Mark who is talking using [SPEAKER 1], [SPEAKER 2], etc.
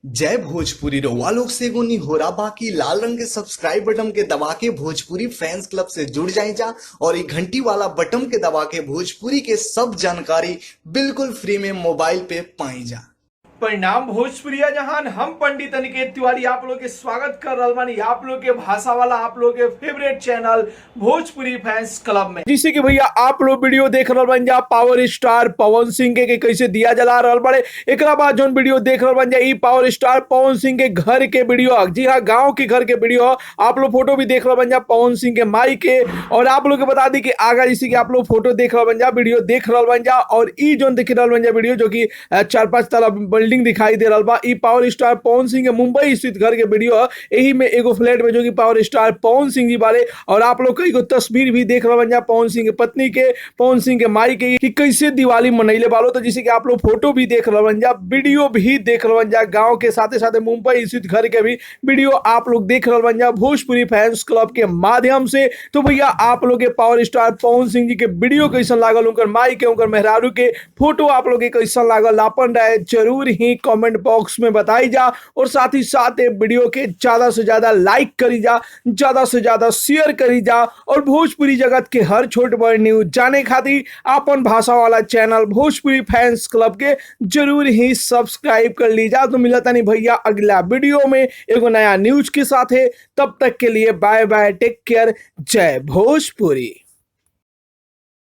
[SPEAKER 1] जय भोजपुरी रउआ लोग से एगो निहोरा बाकी लाल रंग के सब्सक्राइब बटन के दबा के भोजपुरी फैंस क्लब से जुड़ जाए जा और ये घंटी वाला बटन के दबा के भोजपुरी के सब जानकारी बिल्कुल फ्री में मोबाइल पे पाई जा।
[SPEAKER 2] परिणाम भोजपुरिया जहान हम पंडित अनिकेत तिवारी आप लोग के स्वागत कर रहा बानी आप लोग के भाषा वाला आप लोग के favourite channel Bhojpuri fans club में। जिससे कि भैया आप लोग वीडियो देख रहे बन जा पावर स्टार पवन सिंह के कैसे दिया जला रहा बड़े। एक बाद जो वीडियो देख रहे बन जा पावर स्टार पवन सिंह के घर के वीडियो, जी हाँ गाँव के घर के वीडियो। आप लोग फोटो भी देख रहे बन जा पवन सिंह के माई के। और आप लोग के बता दी कि आगा जैसे कि आप लोग फोटो देख रहे बन जा वीडियो देख रहे बन जा। और ई जो देख रहे बन जा वीडियो जो कि 4-5 तला बिल्डिंग दिखाई दे रहा बा। ई पावर स्टार पवन सिंह के मुंबई स्थित घर के वीडियो है। यही में एगो फ्लैट में जो कि पावर स्टार पवन सिंह जी बारे। और आप लोग कई तस्वीर भी देख रहे बन पवन सिंह के पत्नी के, पवन सिंह के माई के कि कैसे दिवाली मनैले बालो। तो जिसे कि आप लोग फोटो भी देख रहे बन वीडियो भी देख रहे बन गाँव के साथ साथ मुंबई स्थित घर के भी वीडियो आप लोग देख रहे बन भोजपुरी फैंस क्लब के माध्यम से। तो भैया आप लोग के पावर स्टार पवन सिंह जी के वीडियो कैसा लागल, उनकर माई के उनकर मेहरारू के फोटो आप लोग के कैसा लागल, अपन राय जरूर ही कमेंट बॉक्स में बताई जा। और साथ ही साथ वीडियो के ज्यादा से ज्यादा लाइक करी जा, ज्यादा से ज्यादा शेयर करी जा। और भोजपुरी जगत के हर छोट बड़ न्यूज जाने खातिर अपन भाषा वाला चैनल भोजपुरी फैंस क्लब के जरूर ही सब्सक्राइब कर लीजा। तो मिलता नहीं भैया अगला वीडियो में एगो नया न्यूज के साथ है। तब तक के लिए बाय बाय, टेक केयर, जय भोजपुरी।